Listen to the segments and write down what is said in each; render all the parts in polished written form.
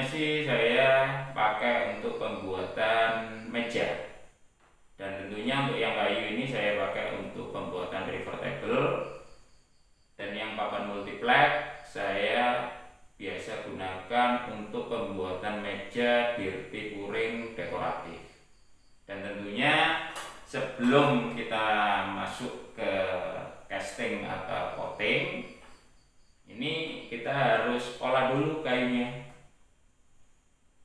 sih saya pakai untuk pembuatan meja, dan tentunya untuk yang kayu ini saya pakai untuk pembuatan revertable, dan yang papan multiplex saya biasa gunakan untuk pembuatan meja dirty puring dekoratif. Dan tentunya sebelum kita masuk ke casting atau coating, ini kita harus olah dulu kayunya.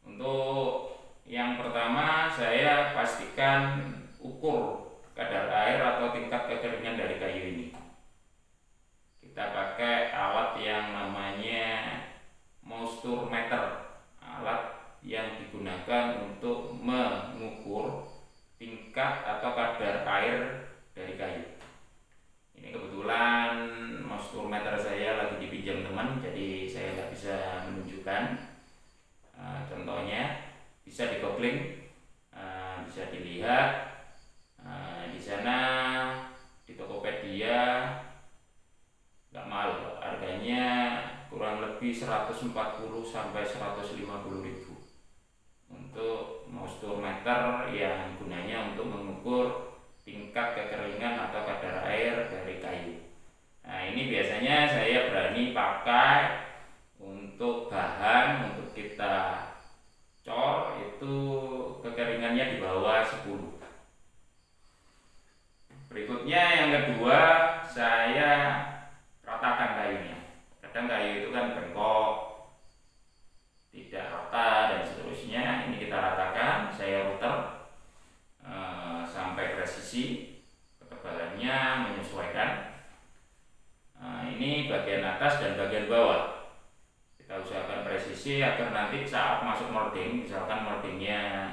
Untuk yang pertama saya pastikan ukur kadar air atau tingkat kekeringan dari kayu ini. Kita pakai alat yang namanya moisture meter, alat yang digunakan untuk mengukur tingkat atau kadar air dari kayu. Ini kebetulan moisture meter saya lagi dipinjam teman, jadi saya nggak bisa menunjukkan. Contohnya bisa di googling, bisa dilihat di sana di Tokopedia, nggak mahal, harganya kurang lebih 140 sampai 150 ribu untuk moisture meter yang gunanya untuk mengukur tingkat kekeringan atau kadar air dari kayu. Nah, ini biasanya saya berani pakai untuk bahan untuk kita cor itu kekeringannya di bawah 10. Berikutnya yang kedua, saya ratakan kayunya. Kadang kayu itu kan bengkok, tidak rata dan seterusnya. Ini kita ratakan, saya router sampai presisi, ketebalannya menyesuaikan. Ini bagian atas dan bagian bawah kita usahakan presisi agar nanti saat masuk molding, misalkan moldingnya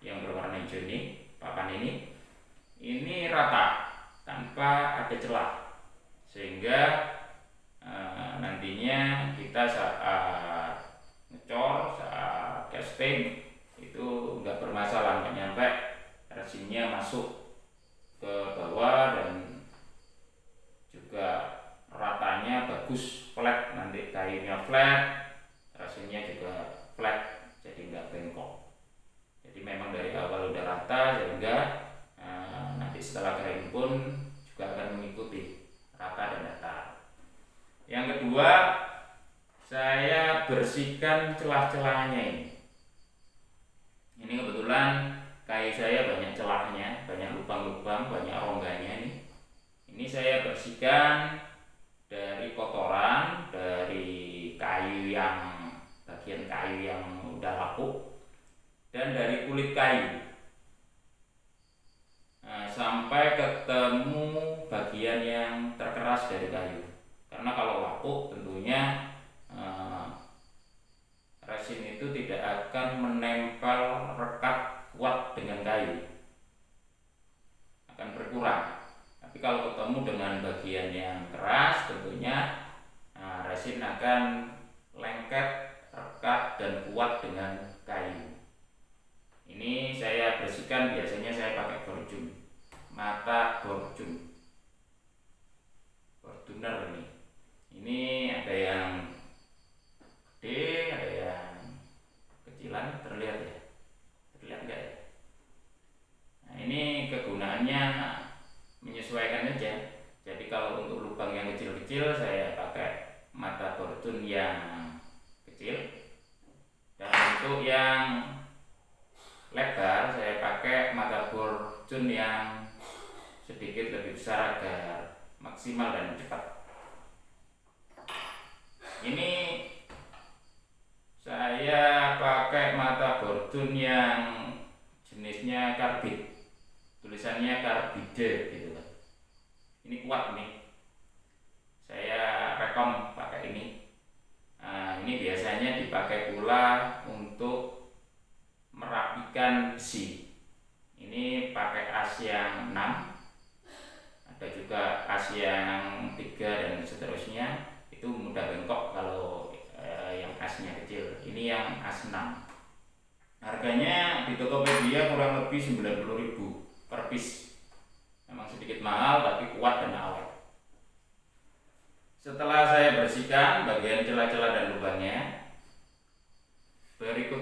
yang berwarna hijau ini, papan ini rata tanpa ada celah, sehingga nantinya kita saat ngecor, saat casting itu nggak bermasalah, nggak nyampe resinnya masuk ke bawah, dan juga ratanya bagus, flat, nanti kayunya flat, resinnya juga flat, jadi nggak bengkok. Jadi memang dari awal udah rata, sehingga nanti setelah kering pun juga akan mengikuti rata dan datar. Yang kedua, saya bersihkan celah-celahnya ini. Ini kebetulan kayu saya banyak celahnya, banyak lubang-lubang, banyak rongganya ini. Ini saya bersihkan dari kotoran, dari kayu yang bagian kayu yang udah lapuk, dan dari kulit kayu. Sampai ketemu bagian yang terkeras dari kayu. Karena kalau lapuk tentunya resin itu tidak akan menempel rekat kuat dengan kayu, akan berkurang. Tapi kalau ketemu dengan bagian yang keras, tentunya resin akan lengket, rekat, dan kuat dengan kayu. Ini saya bersihkan, biasanya saya pakai borjum, mata borjum, borduner ini. Ini ada yang gede, ada yang kecilan, terlihat ya? Terlihat enggak ya? Nah, ini kegunaannya menyesuaikan aja. Jadi kalau untuk lubang yang kecil-kecil saya pakai mata borjum yang kecil, dan untuk yang lebar saya pakai mata borjum yang sedikit lebih besar agar maksimal dan cepat. Ini saya pakai mata borjum yang jenisnya karbid, tulisannya karbide gitu kan. Ini kuat nih, saya rekom pakai ini. Nah, ini biasanya dipakai pula untuk merapikan besi. Ini pakai as yang 6, ada juga as yang 3 dan seterusnya. Itu mudah bengkok kalau yang asnya kecil. Ini yang as 6. Harganya di Tokopedia kurang lebih 90.000 per piece. Memang sedikit mahal tapi kuat dan awet. Setelah saya bersihkan bagian celah-celah dan lubangnya,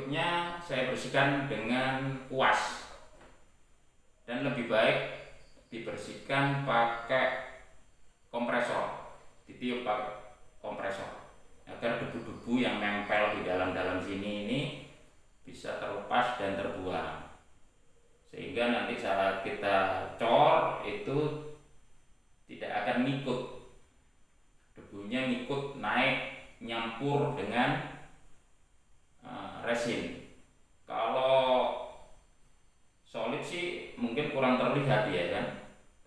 berikutnya saya bersihkan dengan kuas, dan lebih baik dibersihkan pakai kompresor, ditiup pakai kompresor agar debu-debu yang nempel di dalam sini ini bisa terlepas dan terbuang, sehingga nanti saat kita cor itu tidak akan ngikut, debunya ngikut naik nyampur dengan resin. Kalau solid sih mungkin kurang terlihat ya kan,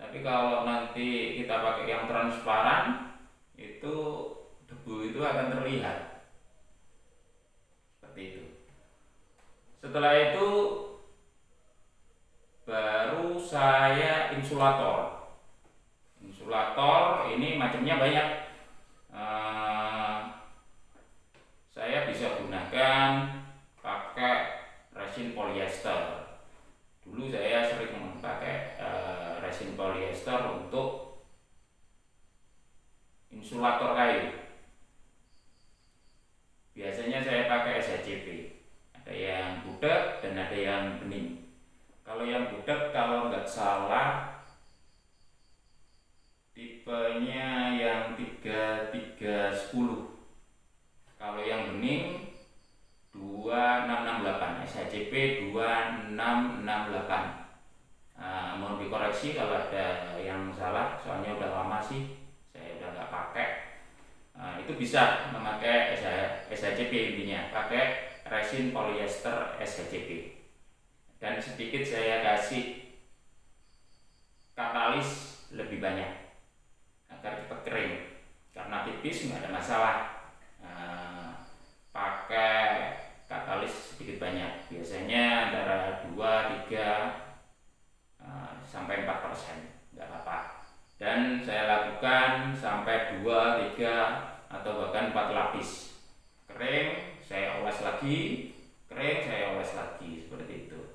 tapi kalau nanti kita pakai yang transparan itu debu itu akan terlihat seperti itu. Setelah itu baru saya insulator. Insulator ini macamnya banyak. Saya bisa gunakan pakai resin polyester. Dulu saya sering pakai resin polyester untuk insulator kayu. Biasanya saya pakai SHCP. Ada yang budak dan ada yang bening. Kalau yang budak, kalau nggak salah tipenya yang 3310. Kalau yang bening 2668, SHCP 2668. Mohon dikoreksi kalau ada yang salah, soalnya udah lama sih saya udah nggak pakai. Itu bisa memakai SHCP, intinya pakai resin polyester SHCP. Dan sedikit saya kasih katalis lebih banyak agar cepat kering. Karena tipis nggak ada masalah. Pakai katalis sedikit banyak, biasanya antara 2-3 sampai 4%, nggak apa-apa. Dan saya lakukan sampai 2-3 atau bahkan 4 lapis. Kering saya oles lagi, kering saya oles lagi, seperti itu.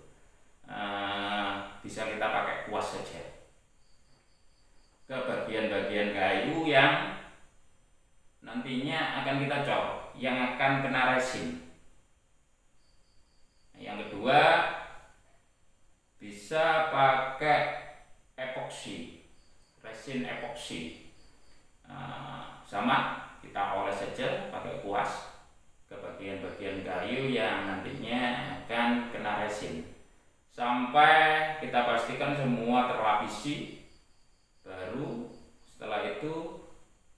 Bisa kita pakai kuas saja ke bagian-bagian kayu yang nantinya akan kita cor, yang akan kena resin. Yang kedua, bisa pakai epoksi, resin epoksi. Sama, kita oles saja pakai kuas ke bagian-bagian kayu yang nantinya akan kena resin, sampai kita pastikan semua terlapisi. Baru setelah itu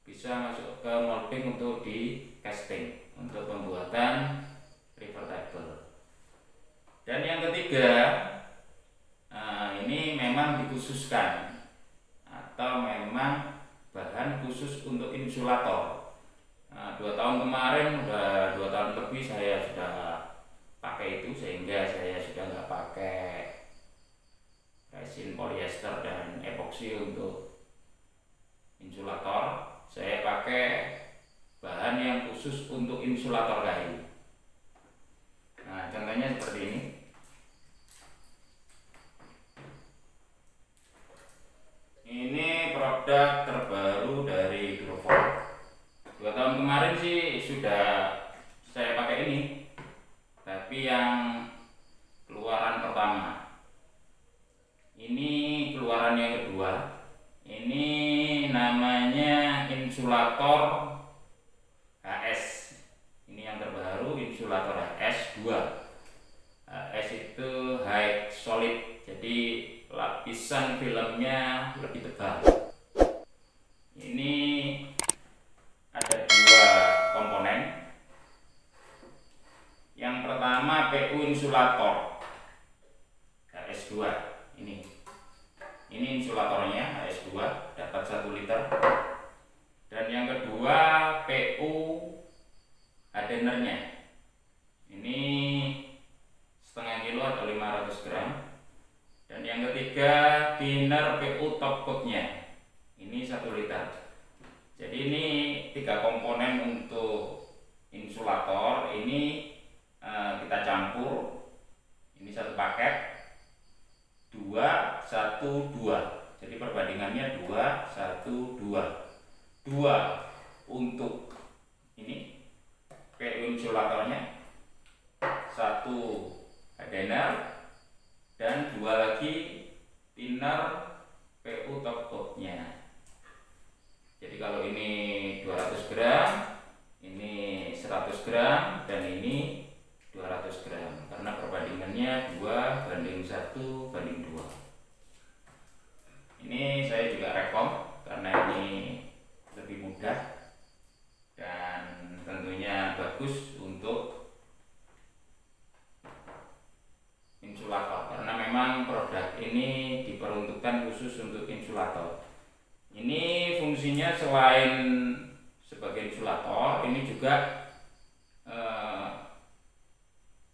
bisa masuk ke molding untuk di casting, untuk pembuatan river table. Dan yang ketiga, ini memang dikhususkan atau memang bahan khusus untuk insulator. 2 tahun kemarin, udah 2 tahun lebih saya sudah pakai itu, sehingga saya sudah nggak pakai resin polyester dan epoksi untuk insulator. Saya pakai bahan yang khusus untuk insulator kayu. Nah, contohnya seperti ini. Ini produk terbaru dari Growfor. 2 tahun kemarin sih sudah saya pakai ini, tapi yang keluaran pertama. Ini keluaran yang kedua. Ini namanya insulator HS. Ini yang terbaru, insulator HS 2. HS itu high solid, jadi lapisan filmnya lebih tebal. Ini ada 2 komponen. Yang pertama PU insulator HS2. Ini insulatornya HS2, dapat 1 liter. Dan yang kedua PU hardenernya. Ini setengah kilo atau 500 gram. Dan yang ketiga thinner PU top coatnya. Ini 1 liter. Jadi ini 3 komponen untuk insulator. Ini kita campur. Ini 1 paket. 2-1-2. Jadi perbandingannya 2-1-2. 2 untuk ini PU insulatornya, satu hardener dan 2 lagi thinner PU top coat-nya. Jadi kalau ini 200 gram, ini 100 gram, dan ini 200 gram, karena perbandingannya 2:1:2. Ini saya juga rekom karena ini lebih mudah dan tentunya bagus untuk insulator, karena memang produk ini diperuntukkan khusus untuk insulator. Ini fungsinya selain sebagai insulator, ini juga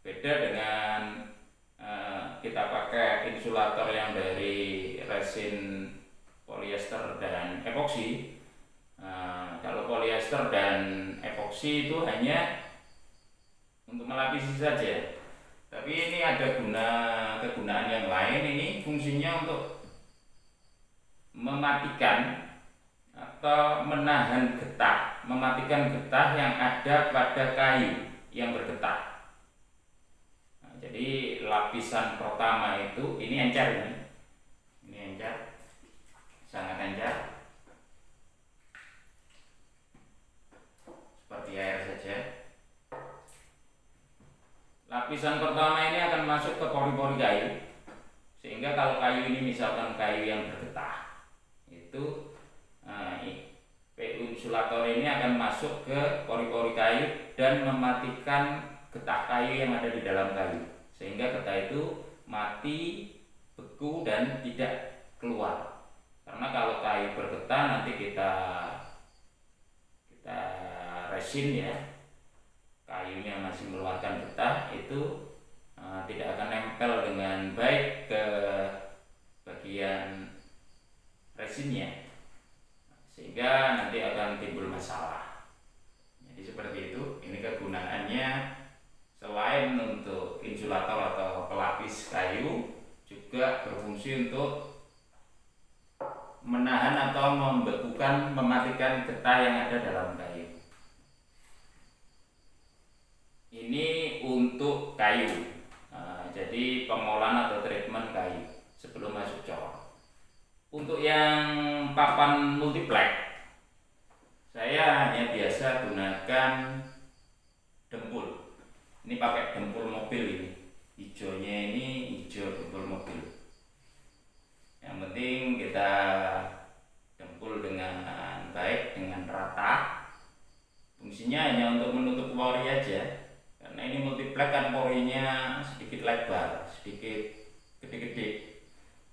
beda dengan kita pakai insulator yang dari resin polyester dan epoksi. Kalau polyester dan epoksi itu hanya untuk melapisi saja, tapi ini ada kegunaan yang lain. Ini fungsinya untuk mematikan atau menahan getah, mematikan getah yang ada pada kayu yang bergetah. Jadi lapisan pertama itu ini encer, ini encer, sangat encer, seperti air saja. Lapisan pertama ini akan masuk ke pori-pori kayu, sehingga kalau kayu ini misalkan kayu yang bergetah, itu PU insulator ini akan masuk ke pori-pori kayu dan mematikan getah kayu yang ada di dalam kayu, sehingga getah itu mati, beku, dan tidak keluar. Karena kalau kayu bergetah nanti kita resin ya, kayunya masih mengeluarkan getah, itu tidak akan nempel dengan baik ke bagian resinnya, sehingga nanti akan timbul masalah. Jadi seperti itu. Ini kegunaannya selain untuk insulator atau pelapis kayu, juga berfungsi untuk menahan atau membekukan, mematikan getah yang ada dalam kayu. Ini untuk kayu. Jadi pengolahan atau treatment kayu sebelum masuk cor. Untuk yang papan multiplex, saya hanya biasa gunakan dempul. Ini pakai dempul mobil ini. Hijaunya ini hijau dempul mobil. Yang penting kita dempul dengan baik, dengan rata. Fungsinya hanya untuk menutup pori aja. Karena ini multiplex kan porinya sedikit lebar, sedikit gede-gede.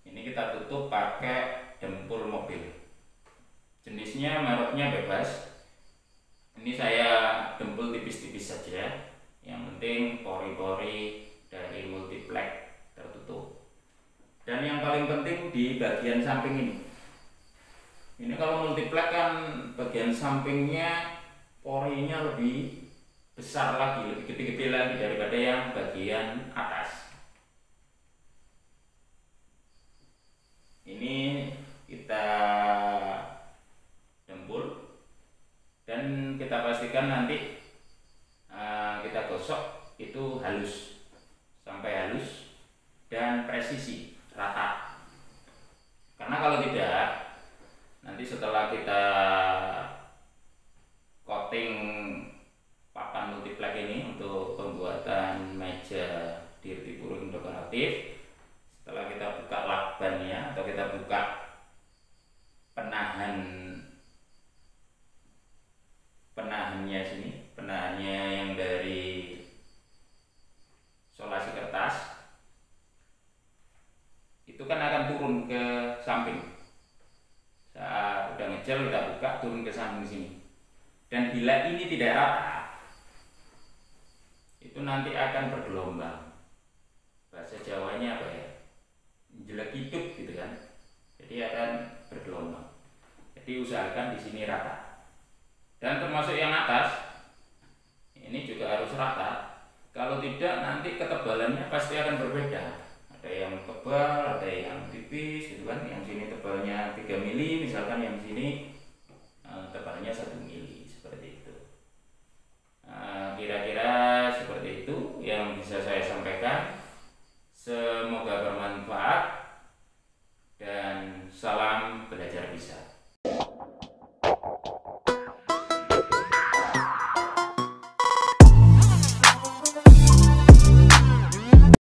Ini kita tutup pakai dempul mobil. Jenisnya, mereknya bebas. Ini saya dempul tipis-tipis saja. Yang penting pori-pori dari multiplex tertutup. Dan yang paling penting di bagian samping ini. Ini kalau multiplex kan bagian sampingnya porinya lebih besar lagi, lebih gede-gede lagi daripada yang bagian atas. Ini kita dempul dan kita pastikan nanti kita gosok itu halus, sampai halus dan presisi, rata. Karena kalau tidak, nanti setelah kita coating papan multiplex ini untuk pembuatan meja dirtipurung dekoratif, setelah kita buka lakbannya atau kita buka penahannya sini, penahannya yang dari solasi kertas, itu kan akan turun ke samping. Saat udah ngejel kita buka, turun ke samping sini. Dan bila ini tidak rata, itu nanti akan bergelombang. Bahasa Jawanya apa ya? Jelek hidup gitu kan. Jadi akan bergelombang. Jadi usahakan di sini rata. Dan termasuk yang atas, ini juga harus rata. Kalau tidak nanti ketebalannya pasti akan berbeda. Ada yang tebal, ada yang tipis gitu kan. Yang sini tebalnya 3 mili, misalkan yang sini